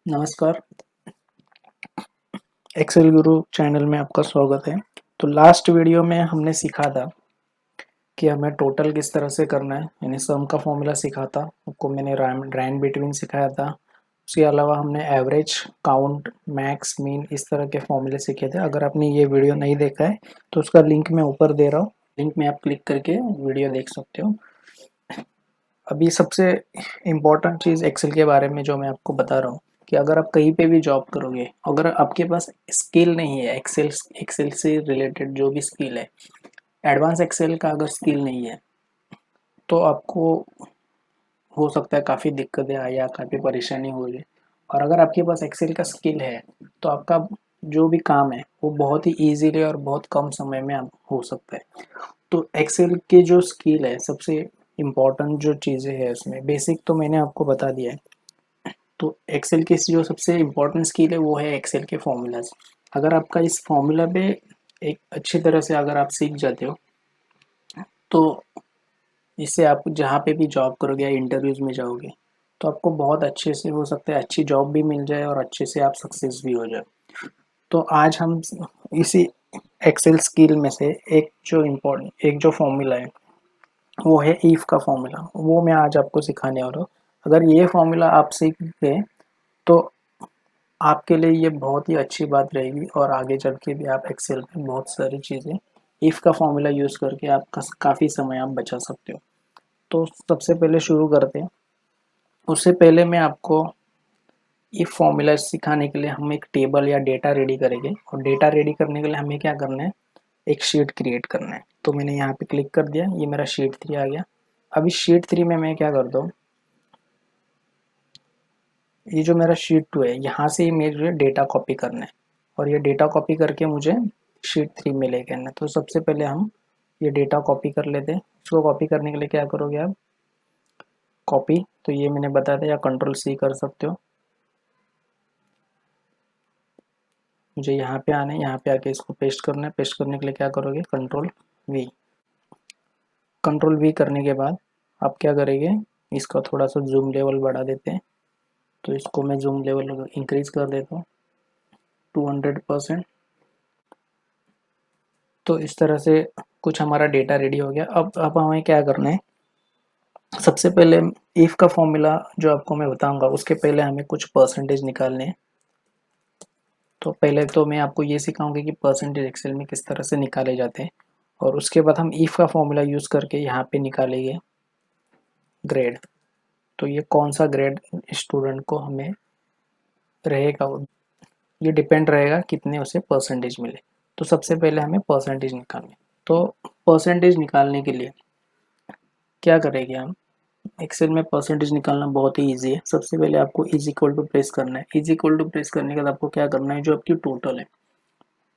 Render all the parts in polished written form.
नमस्कार, एक्सेल गुरु चैनल में आपका स्वागत है। तो लास्ट वीडियो में हमने सीखा था कि हमें टोटल किस तरह से करना है, यानी सम का फॉर्मूला सीखा था। आपको मैंने रैन बिटवीन सिखाया था। उसके अलावा हमने एवरेज, काउंट, मैक्स, मीन इस तरह के फॉर्मूले सीखे थे। अगर आपने ये वीडियो नहीं देखा है तो उसका लिंक मैं ऊपर दे रहा हूँ। लिंक में आप क्लिक करके वीडियो देख सकते हो। अभी सबसे इम्पोर्टेंट चीज़ एक्सेल के बारे में जो मैं आपको बता रहा हूँ कि अगर आप कहीं पे भी जॉब करोगे, अगर आपके पास स्किल नहीं है एक्सेल से रिलेटेड जो भी स्किल है, एडवांस एक्सेल का अगर स्किल नहीं है तो आपको हो सकता है काफ़ी दिक्कतें आए या काफ़ी परेशानी हो जाए। और अगर आपके पास एक्सेल का स्किल है तो आपका जो भी काम है वो बहुत ही ईजीली और बहुत कम समय में आप हो सकता है। तो एक्सेल के जो स्किल है, सबसे इम्पोर्टेंट जो चीज़ें हैं उसमें बेसिक तो मैंने आपको बता दिया है। तो एक्सेल की जो सबसे इम्पोर्टेंट स्किल है वो है एक्सेल के फॉर्मूलाज। अगर आपका इस फॉर्मूला पे एक अच्छी तरह से अगर आप सीख जाते हो तो इससे आप जहाँ पे भी जॉब करोगे या इंटरव्यूज़ में जाओगे तो आपको बहुत अच्छे से हो सकता है अच्छी जॉब भी मिल जाए और अच्छे से आप सक्सेस भी हो जाए। तो आज हम इसी एक्सेल स्किल में से एक जो फॉर्मूला है वो है ईफ का फॉर्मूला, वो मैं आज आपको सिखाने वाला हूँ। अगर ये फॉर्मूला आप सीख गए तो आपके लिए ये बहुत ही अच्छी बात रहेगी और आगे चल के भी आप एक्सेल में बहुत सारी चीज़ें इफ़ का फॉर्मूला यूज़ करके आपका काफ़ी समय आप बचा सकते हो। तो सबसे पहले शुरू करते हैं। उससे पहले मैं आपको इफ़ फॉर्मूला सिखाने के लिए हम एक टेबल या डेटा रेडी करेंगे और डेटा रेडी करने के लिए हमें क्या करना है, एक शीट क्रिएट करना है। तो मैंने यहाँ पे क्लिक कर दिया, ये मेरा शीट 3 आ गया। अब इस शीट 3 में मैं क्या करता हूँ, ये जो मेरा शीट 2 है यहाँ से ही मुझे डेटा कॉपी करना है और ये डेटा कॉपी करके मुझे शीट 3 में लेके आना है। तो सबसे पहले हम ये डेटा कॉपी कर लेते हैं। इसको कॉपी करने के लिए क्या करोगे आप, कॉपी, तो ये मैंने बताया था, या कंट्रोल सी कर सकते हो। मुझे यहाँ पे आना है, यहाँ पे आके इसको पेस्ट करना है। पेस्ट करने के लिए क्या करोगे, कंट्रोल वी। कंट्रोल वी करने के बाद आप क्या करेंगे, इसका थोड़ा सा जूम लेवल बढ़ा देते हैं। तो इसको मैं जूम लेवल इंक्रीज कर देता हूँ 200%। तो इस तरह से कुछ हमारा डेटा रेडी हो गया। अब हमें क्या करना है, सबसे पहले इफ का फॉर्मूला जो आपको मैं बताऊंगा उसके पहले हमें कुछ परसेंटेज निकालने हैं। तो पहले तो मैं आपको ये सिखाऊंगी कि परसेंटेज एक्सेल में किस तरह से निकाले जाते हैं और उसके बाद हम इफ का फॉर्मूला यूज़ करके यहाँ पे निकालेंगे ग्रेड। तो ये कौन सा ग्रेड स्टूडेंट को हमें रहेगा, ये डिपेंड रहेगा कितने उसे परसेंटेज मिले। तो सबसे पहले हमें परसेंटेज निकालनी है। तो परसेंटेज निकालने के लिए क्या करेंगे हम, एक्सेल में परसेंटेज निकालना बहुत ही इजी है। सबसे पहले आपको इज इक्वल टू प्रेस करना है। इज इक्वल टू प्रेस करने के बाद आपको क्या करना है, जो आपकी टोटल है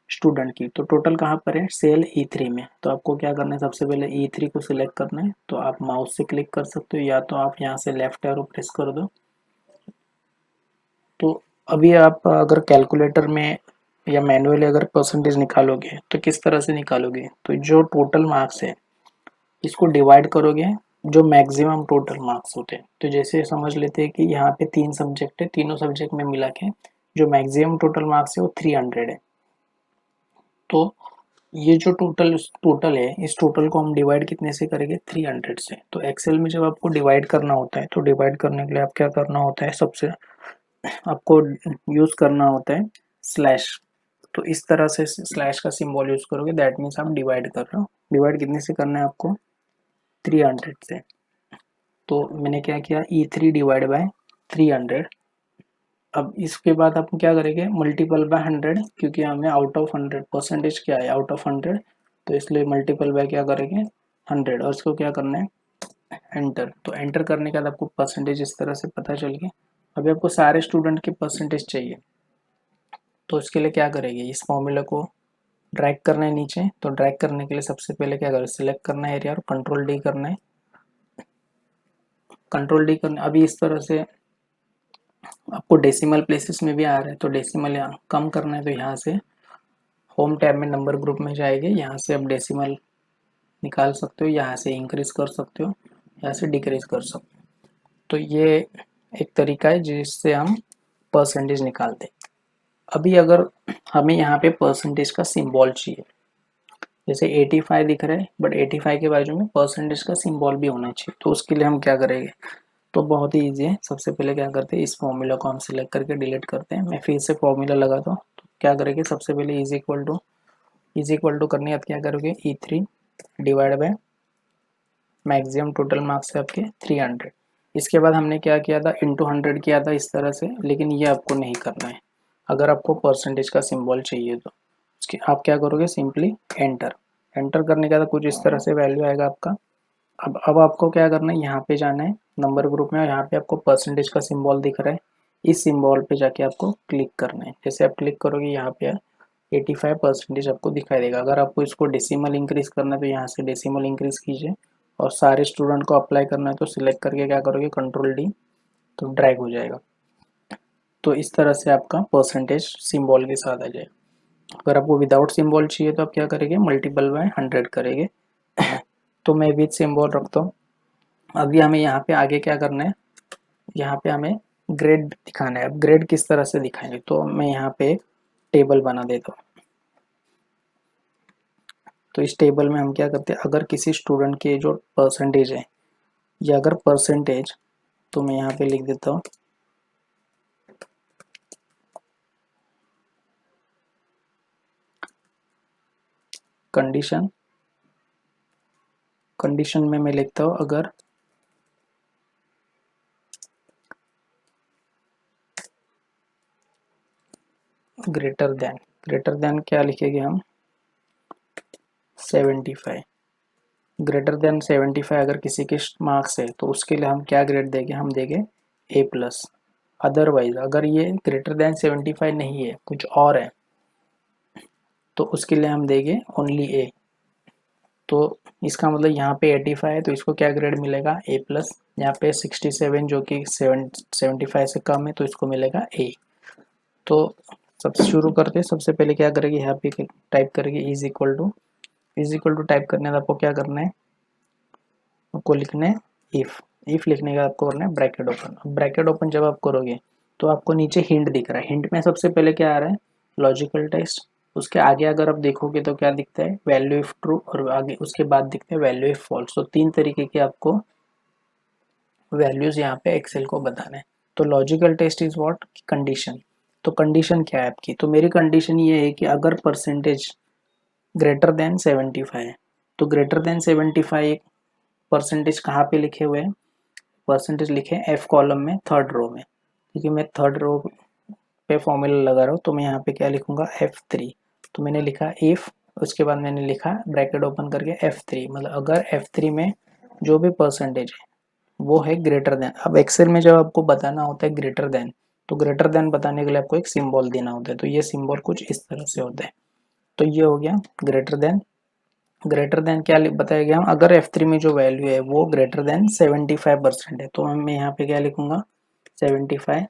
स्टूडेंट की, तो टोटल कहाँ पर है, सेल E3 में। तो आपको क्या करना है, सबसे पहले E3 को सिलेक्ट करना है। तो आप माउस से क्लिक कर सकते हो या तो आप यहाँ से लेफ्ट एरो प्रेस कर दो। तो अभी आप अगर कैलकुलेटर में या मैनुअली अगर परसेंटेज निकालोगे तो किस तरह से निकालोगे, तो जो टोटल मार्क्स है इसको डिवाइड करोगे जो मैक्सिमम टोटल मार्क्स होते हैं। तो जैसे समझ लेते हैं कि यहाँ पे 3 सब्जेक्ट है, तीनों सब्जेक्ट में मिला के जो मैक्सिमम टोटल मार्क्स है वो 300 है। तो ये जो टोटल है, इस टोटल को हम डिवाइड कितने से करेंगे, 300 से। तो एक्सेल में जब आपको डिवाइड करना होता है तो डिवाइड करने के लिए आप क्या करना होता है, सबसे आपको यूज़ करना होता है स्लैश। तो इस तरह से स्लैश का सिंबल यूज़ करोगे, दैट मीन्स आप डिवाइड कर रहे हो। डिवाइड कितने से करना है आपको, 300 से। तो मैंने क्या किया, E3 डिवाइड बाय 300। अब इसके बाद आप क्या करेंगे, मल्टीपल बाय 100, क्योंकि हमें आउट ऑफ 100 परसेंटेज क्या है, आउट ऑफ 100। तो इसलिए मल्टीपल बाय क्या करेंगे, 100, और इसको क्या करना है, एंटर। तो एंटर करने के बाद आपको परसेंटेज इस तरह से पता चल गया। अभी आपको सारे स्टूडेंट के परसेंटेज चाहिए। तो इसके लिए क्या करेंगे, इस फॉर्मूला को ड्रैग करना है नीचे। तो ड्रैग करने के लिए सबसे पहले क्या करें, सिलेक्ट करना है एरिया और कंट्रोल डी करना है। कंट्रोल डी करना, अभी इस तरह से आपको डेसिमल प्लेसेस में भी आ रहा है। तो डेसिमल यहाँ कम करना है, तो यहाँ से होम टैब में नंबर ग्रुप में जाएंगे, यहाँ से आप डेसिमल निकाल सकते हो, यहाँ से इंक्रीज कर सकते हो, यहाँ से डिक्रीज कर सकते हो। तो ये एक तरीका है जिससे हम परसेंटेज निकालते। अभी अगर हमें यहाँ पे परसेंटेज का सिंबल चाहिए, जैसे 85 दिख रहा है बट 85 के बाजू में परसेंटेज का सिंबल भी होना चाहिए, तो उसके लिए हम क्या करेंगे, तो बहुत ही ईजी है। सबसे पहले क्या करते हैं, इस फॉर्मूला को हम सिलेक्ट करके डिलीट करते हैं। मैं फिर से फॉर्मूला लगाता हूँ, तो क्या करेंगे, सबसे पहले इज इक्वल टू करने के बाद क्या करोगे, E3 divide by maximum total marks है आपके 300। इसके बाद हमने क्या किया था, इंटू 100 किया था इस तरह से, लेकिन ये आपको नहीं करना है। अगर आपको परसेंटेज का सिंबल चाहिए तो उसके आप क्या करोगे, सिंपली एंटर करने का, तो कुछ इस तरह से वैल्यू आएगा आपका। अब आपको क्या करना है, यहाँ पे जाना है नंबर ग्रुप में, और यहाँ पे आपको परसेंटेज का सिंबल दिख रहा है, इस सिंबल पे जाके आपको क्लिक करना है। जैसे आप क्लिक करोगे यहाँ पे 85% आपको दिखाई देगा। अगर आपको इसको डेसिमल इंक्रीज करना है तो यहाँ से डेसिमल इंक्रीज कीजिए, और सारे स्टूडेंट को अप्लाई करना है तो सिलेक्ट करके क्या करोगे, कंट्रोल डी, तो ड्रैग हो जाएगा। तो इस तरह से आपका परसेंटेज सिंबल के साथ आ जाएगा। अगर आपको विदाउट सिंबल चाहिए तो आप क्या करेंगे, मल्टीपल बाय 100 करेंगे। तो मैं विद सिंबल रखता हूँ। अभी हमें यहाँ पे आगे क्या करना है, यहाँ पे हमें ग्रेड दिखाना है। अब ग्रेड किस तरह से दिखाएंगे, तो मैं यहाँ पे एक टेबल बना देता हूँ। तो इस टेबल में हम क्या करते हैं, अगर किसी स्टूडेंट के जो परसेंटेज है, या अगर परसेंटेज, तो मैं यहाँ पे लिख देता हूँ कंडीशन में मैं लिखता हूँ अगर ग्रेटर देन क्या लिखेंगे हम, 75। ग्रेटर देन 75 अगर किसी के मार्क्स है तो उसके लिए हम क्या ग्रेड देंगे, हम देंगे A+। अदरवाइज अगर ये ग्रेटर देन 75 नहीं है, कुछ और है, तो उसके लिए हम देंगे ओनली A। तो इसका मतलब यहाँ पे 85 है तो इसको क्या ग्रेड मिलेगा, A+। यहाँ पे 67 जो कि 75 से कम है तो इसको मिलेगा A। तो सबसे शुरू करते हैं, सबसे पहले क्या करेंगे, यहाँ पे टाइप करेंगे इज इक्वल टू टाइप करने का आपको क्या करना है, आपको लिखना है इफ लिखने का आपको करना है ब्रैकेट ओपन। ब्रैकेट ओपन जब आप करोगे तो आपको नीचे हिंट दिख रहा है। हिंट में सबसे पहले क्या आ रहा है, लॉजिकल टेस्ट। उसके आगे अगर आप देखोगे तो क्या दिखता है, वैल्यू इफ ट्रू, और आगे उसके बाद दिखता है वैल्यू इफ फॉल्स। तो 3 तरीके के आपको वैल्यूज यहाँ पे एक्सेल को बताना है। तो logical test is what, condition. तो कंडीशन क्या है आपकी, तो मेरी कंडीशन ये है कि अगर परसेंटेज ग्रेटर देन 75 है, तो ग्रेटर देन 75 परसेंटेज कहाँ पे लिखे हुए हैं, परसेंटेज लिखे F कॉलम में थर्ड रो में, क्योंकि मैं थर्ड रो पे फॉर्मूला लगा रहा हूँ। तो मैं यहाँ पे क्या लिखूंगा, F3। तो मैंने लिखा इफ, उसके बाद मैंने लिखा ब्रैकेट ओपन करके F3, मतलब अगर F3 में जो भी परसेंटेज है वो है ग्रेटर देन। अब एक्सेल में जब आपको बताना होता है ग्रेटर देन, तो ग्रेटर देन बताने के लिए आपको एक सिंबल देना होता है। तो ये सिंबल कुछ इस तरह से होता है। तो ये हो गया ग्रेटर देन। ग्रेटर देन क्या बताया गया, अगर F3 में जो वैल्यू है वो ग्रेटर देन 75% है, तो मैं यहाँ पे क्या लिखूंगा, 75।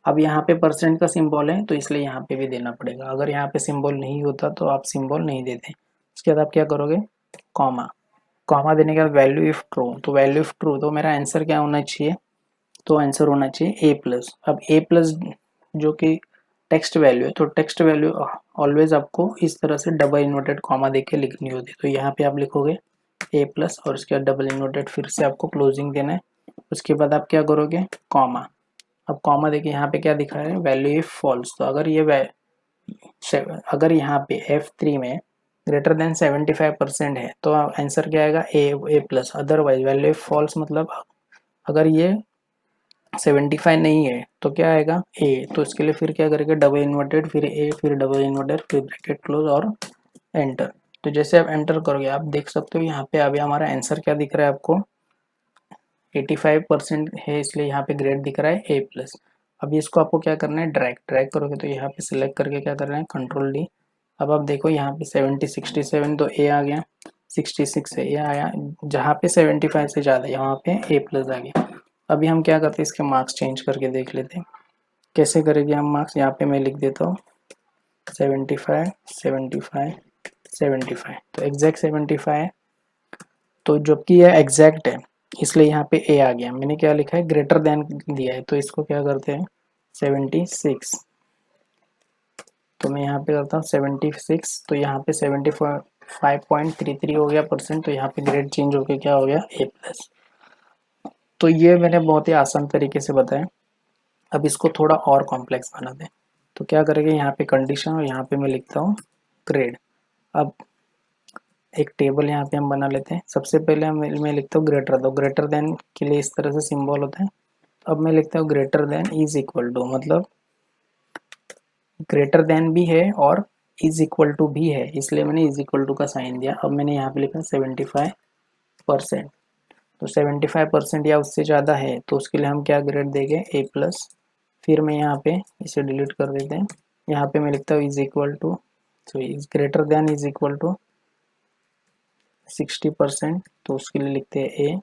अब यहाँ पे परसेंट का सिंबल है तो इसलिए यहाँ पे भी देना पड़ेगा। अगर यहाँ पे सिंबल नहीं होता तो आप सिंबल नहीं देते। उसके बाद आप क्या करोगे, कॉमा। कॉमा देने के बाद वैल्यू इफ ट्रू, तो वैल्यू इफ ट्रू, तो मेरा आंसर क्या होना चाहिए, तो आंसर होना चाहिए A+। अब A+ जो कि टेक्स्ट वैल्यू है, तो टेक्स्ट वैल्यू ऑलवेज आपको इस तरह से डबल इन्वर्टेड कॉमा देके लिखनी होती है। तो यहाँ पे आप लिखोगे A+ और उसके बाद डबल इन्वर्टेड, फिर से आपको क्लोजिंग देना है। उसके बाद आप क्या करोगे, कॉमा। अब कॉमा देखिए यहाँ पे क्या दिखा है, वैल्यू इफ फॉल्स। तो अगर यहाँ पे F3 में ग्रेटर देन 75% है तो आंसर क्या आएगा, A+। Otherwise value if false मतलब अगर ये 75 नहीं है तो क्या आएगा, A। तो इसके लिए फिर क्या करेंगे, डबल इन्वर्टेड, फिर A, फिर डबल इन्वर्टेड, फिर ब्रैकेट क्लोज और एंटर। तो जैसे आप एंटर करोगे आप देख सकते हो यहाँ पे अभी हमारा आंसर क्या दिख रहा है आपको, 85% है, इसलिए यहाँ पे ग्रेड दिख रहा है A+। अभी इसको आपको क्या करना है, ड्रैग करोगे तो यहाँ पे सिलेक्ट करके क्या करना है, कंट्रोल डी। अब आप देखो यहाँ पे 70 67 तो A आ गया, 66 है A आया, जहाँ पे 75 से ज़्यादा यहाँ पे A+ आ गया। अभी हम क्या करते हैं, इसके मार्क्स चेंज करके देख लेते हैं कैसे करेंगे हम मार्क्स। यहाँ पे मैं लिख देता हूँ 75 75 75, तो एग्जैक्ट 75 है, तो जबकि यह एग्जैक्ट है इसलिए यहाँ पे A आ गया। मैंने क्या लिखा है, ग्रेटर देन दिया है, तो इसको क्या करते हैं, 76। तो मैं यहाँ पे करता हूँ 76, तो यहाँ पे 75.33 हो गया परसेंट, तो यहाँ पे ग्रेड चेंज होके क्या हो गया A+। तो ये मैंने बहुत ही आसान तरीके से बताया। अब इसको थोड़ा और कॉम्प्लेक्स बना दें, तो क्या करेंगे, यहाँ पे कंडीशन और यहाँ पे मैं लिखता हूँ ग्रेड। अब एक टेबल यहाँ पे हम बना लेते हैं। सबसे पहले मैं लिखता हूँ ग्रेटर, तो ग्रेटर देन के लिए इस तरह से सिंबल होता है। अब मैं लिखता हूँ greater than is equal to, मतलब ग्रेटर देन भी है और इज इक्वल टू भी है, इसलिए मैंने इज इक्वल टू का साइन दिया। अब मैंने यहाँ पे लिखा 75%, तो 75% या उससे ज़्यादा है तो उसके लिए हम क्या ग्रेड देंगे A+। फिर मैं यहाँ पे इसे डिलीट कर देते हैं। यहाँ पे मैं लिखता हूँ is equal to, so is greater than is equal to 60%, तो उसके लिए लिखते हैं A।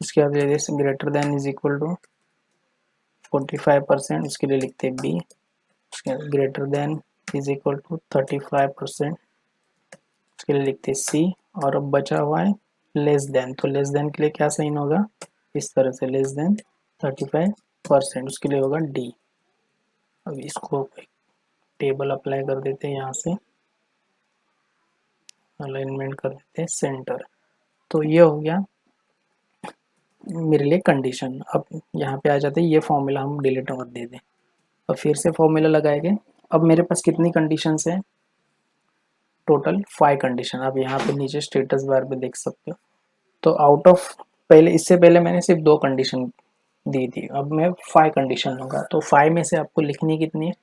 उसके बाद ले greater than is equal to 45%, उसके लिए लिखते हैं B। उसके बाद greater than is equal to 35%, उसके लिए लिखते हैं C। और अब बचा हुआ है लेस देन, तो लेस देन के लिए क्या साइन होगा, इस तरह से लेस देन 35%, उसके लिए होगा D। अब इसको टेबल अप्लाई कर देते हैं, यहाँ से अलाइनमेंट कर देते हैं सेंटर। तो ये हो गया मेरे लिए कंडीशन। अब यहाँ पे आ जाते हैं, ये फॉर्मूला हम डिलीट कर देते हैं। अब फिर से फॉर्मूला लगाएंगे। अब मेरे पास कितनी कंडीशंस है, टोटल 5 कंडीशन। आप यहाँ पे नीचे स्टेटस बार पे देख सकते हो। तो आउट ऑफ, पहले इससे पहले मैंने सिर्फ 2 कंडीशन दी थी, अब मैं 5 कंडीशन लूँगा। तो 5 में से आपको लिखनी कितनी है,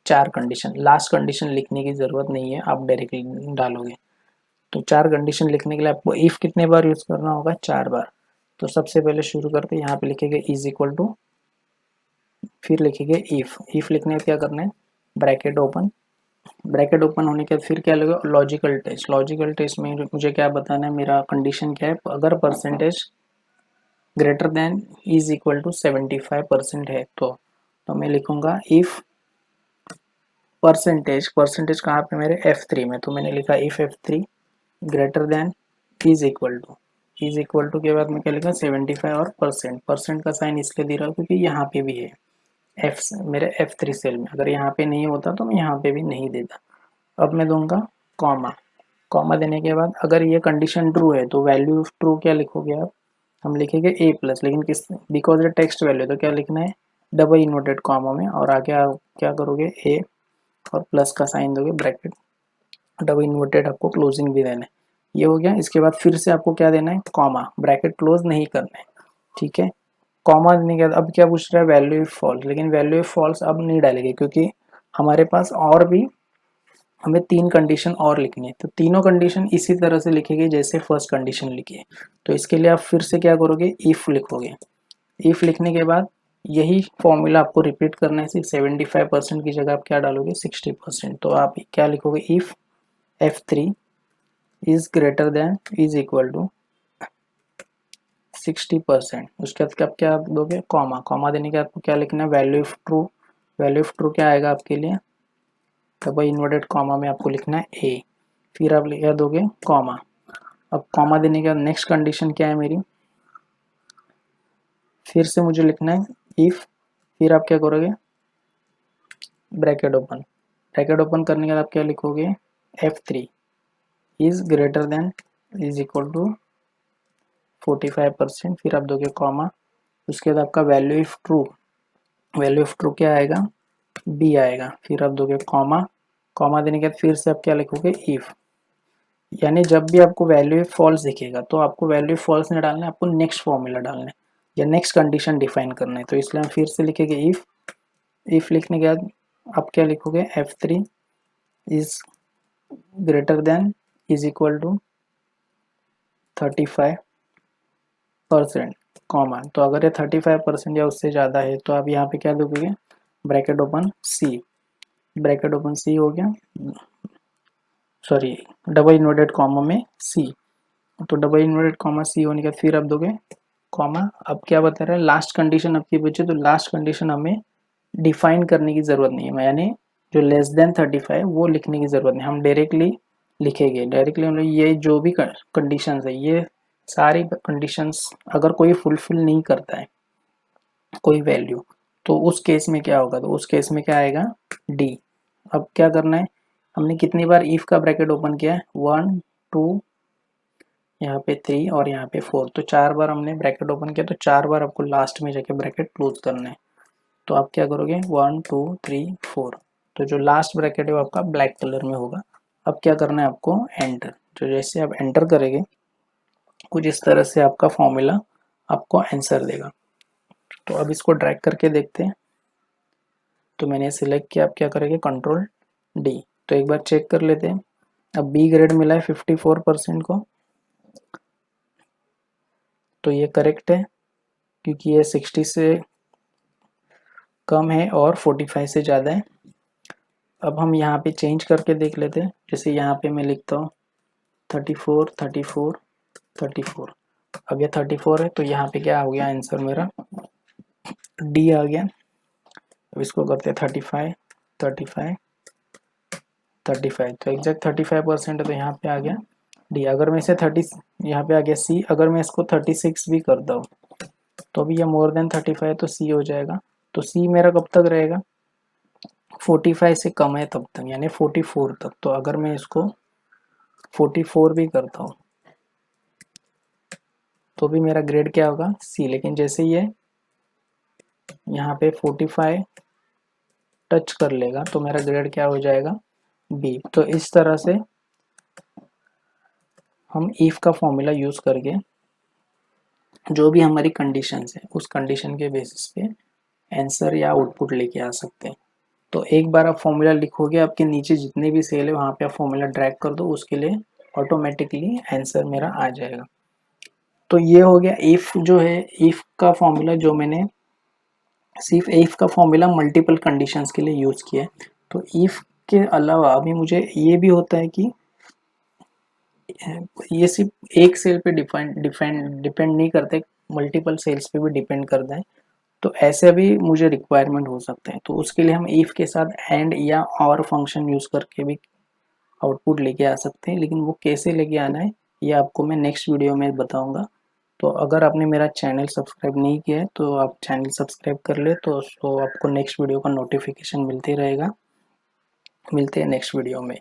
4 कंडीशन। लास्ट कंडीशन लिखने की ज़रूरत नहीं है, आप डायरेक्टली डालोगे। तो 4 कंडीशन लिखने के लिए आपको इफ़ कितने बार यूज़ करना होगा, 4 बार। तो सबसे पहले शुरू करते, यहाँ पे लिखेंगे इज इक्वल टू, फिर लिखेंगे इफ़ लिखने का क्या करना है, ब्रैकेट ओपन। ब्रैकेट ओपन होने के बाद फिर क्या लगेगा, लॉजिकल टेस्ट। लॉजिकल टेस्ट में मुझे क्या बताना है, मेरा कंडीशन क्या है, अगर percentage greater than is equal to 75% है तो मैं लिखूंगा इफ़ परसेंटेज कहाँ पे मेरे F3 में, तो मैंने लिखा if F3 greater than is equal to के बाद मैं क्या लिखा 75 और परसेंट का साइन इसलिए दे रहा हूँ क्योंकि यहाँ पे भी है एफ, मेरे F3 सेल में। अगर यहाँ पे नहीं होता तो मैं यहाँ पे भी नहीं देता। अब मैं दूंगा कॉमा। कॉमा देने के बाद अगर ये कंडीशन ट्रू है तो वैल्यू ऑफ ट्रू क्या लिखोगे आप, हम लिखेंगे A+, लेकिन किस, बिकॉज ये टेक्स्ट वैल्यू तो क्या लिखना है, डबल इन्वर्टेड कॉमा में, और आगे आप क्या करोगे A और प्लस का साइन दोगे, ब्रैकेट डबल इन्वर्टेड आपको क्लोजिंग भी देना है। ये हो गया। इसके बाद फिर से आपको क्या देना है, कॉमा, ब्रैकेट क्लोज नहीं करना है, ठीक है। कॉमा देने के बाद अब क्या पूछ रहा है, वैल्यू इफ फॉल्स, लेकिन वैल्यू इफ फॉल्स अब नहीं डालेंगे क्योंकि हमारे पास और भी हमें 3 कंडीशन और लिखनी है। तो तीनों कंडीशन इसी तरह से लिखेंगे जैसे फर्स्ट कंडीशन लिखी है। तो इसके लिए आप फिर से क्या करोगे, इफ लिखोगे। इफ लिखने के बाद यही फॉर्मूला आपको रिपीट करना है, सिर्फ 75% की जगह आप क्या डालोगे 60%। तो आप क्या लिखोगे, if F3 is greater than is equal to 60%। उसके बाद आप क्या दोगे, कॉमा। कॉमा देने के आपको क्या लिखना है, value of true. Value of true क्या आएगा आपके लिए, डबल इन्वर्टेड कॉमा में आपको लिखना है A। फिर आप लिखा दोगे कॉमा। अब कॉमा देने के बाद नेक्स्ट कंडीशन क्या है मेरी, फिर से मुझे लिखना है इफ, फिर आप क्या करोगे, ब्रैकेट ओपन। ब्रैकेट ओपन करने के बाद आप क्या लिखोगे, F3 is greater than is equal to 45%, फिर आप दोगे कॉमा। उसके बाद आपका value of true, value of true क्या आएगा, B आएगा। फिर आप दोगे कॉमा। कॉमा देने के बाद फिर से आप क्या लिखोगे, इफ। यानी जब भी आपको वैल्यू फॉल्स दिखेगा तो आपको वैल्यू फॉल्स नहीं डालना है, आपको नेक्स्ट फॉर्मूला डालना है या नेक्स्ट कंडीशन डिफाइन करना है। तो इसलिए हम फिर से लिखेंगे इफ लिखने के बाद आप क्या लिखोगे, F3 is greater than is equal to 35%, comma. तो अगर ये 35% या उससे ज़्यादा है तो आप यहाँ पे क्या दोगे, bracket open C। Bracket open C हो गया, सॉरी डबल इन्वर्टेड कॉमा में C। तो डबल इन्वर्टेड कॉमा C होने के बाद फिर आप दोगे कॉमा। अब क्या बता रहा है, लास्ट कंडीशन आपकी बची, तो लास्ट कंडीशन हमें डिफाइन करने की ज़रूरत नहीं है, यानी जो लेस देन 35 वो लिखने की ज़रूरत नहीं, हम डायरेक्टली लिखेंगे। डायरेक्टली मतलब ये जो भी कंडीशंस है, ये सारी कंडीशंस अगर कोई फुलफिल नहीं करता है कोई वैल्यू, तो उस केस में क्या होगा, तो उस केस में क्या आएगा, डी। अब क्या करना है, हमने कितनी बार इफ का ब्रैकेट ओपन किया है, 1 2, यहाँ पे 3 और यहाँ पे 4, तो 4 बार हमने ब्रैकेट ओपन किया, तो 4 बार आपको लास्ट में जाके ब्रैकेट क्लोज करना है। तो आप क्या करोगे, 1 2 3 4, तो जो लास्ट ब्रैकेट है वो आपका ब्लैक कलर में होगा। अब क्या करना है आपको, एंटर। तो जैसे आप एंटर करेंगे कुछ इस तरह से आपका फॉर्मूला आपको आंसर देगा। तो अब इसको ड्रैग करके देखते हैं। तो मैंने सिलेक्ट किया, आप क्या करेंगे, कंट्रोल डी। तो एक बार चेक कर लेते हैं। अब बी ग्रेड मिला है 54% को, तो ये करेक्ट है क्योंकि ये 60 से कम है और 45 से ज़्यादा है। अब हम यहाँ पे चेंज करके देख लेते हैं। जैसे यहाँ पे मैं लिखता हूँ 34 34 34, अब ये 34 है, तो यहाँ पे क्या हो गया आंसर मेरा, डी आ गया। अब इसको करते हैं 35 35 35, तो एग्जैक्ट 35% है, तो यहाँ पे आ गया डी। अगर मैं इसे 30, यहाँ पे आ गया सी। अगर मैं इसको 36 भी करता हूँ तो भी ये मोर देन 35, तो सी हो जाएगा। तो सी मेरा कब तक रहेगा, 45 से कम है तब तक, यानी 44 तक। तो अगर मैं इसको 44 भी करता हूँ तो भी मेरा ग्रेड क्या होगा, सी। लेकिन जैसे ये यहाँ पे 45 टच कर लेगा तो मेरा ग्रेड क्या हो जाएगा, बी। तो इस तरह से हम इफ का फॉर्मूला यूज करके जो भी हमारी कंडीशंस है उस कंडीशन के बेसिस पे आंसर या आउटपुट लेके आ सकते हैं। तो एक बार आप फॉर्मूला लिखोगे, आपके नीचे जितने भी सेल है वहाँ पे आप फॉर्मूला ड्रैग कर दो, उसके लिए ऑटोमेटिकली आंसर मेरा आ जाएगा। तो ये हो गया इफ जो है, इफ का फॉर्मूला जो मैंने सिर्फ इफ का फॉर्मूला मल्टीपल कंडीशंस के लिए यूज़ किया है। तो इफ के अलावा अभी मुझे ये भी होता है कि ये सिर्फ एक सेल पे डिपेंड नहीं करते, मल्टीपल सेल्स पे भी डिपेंड करता है। तो ऐसे भी मुझे रिक्वायरमेंट हो सकते हैं, तो उसके लिए हम इफ के साथ एंड या और फंक्शन यूज़ करके भी आउटपुट लेके आ सकते हैं। लेकिन वो कैसे लेके आना है ये आपको मैं नेक्स्ट वीडियो में बताऊंगा। तो अगर आपने मेरा चैनल सब्सक्राइब नहीं किया है तो आप चैनल सब्सक्राइब कर ले, तो आपको नेक्स्ट वीडियो का नोटिफिकेशन मिलते रहेगा। मिलते हैं नेक्स्ट वीडियो में।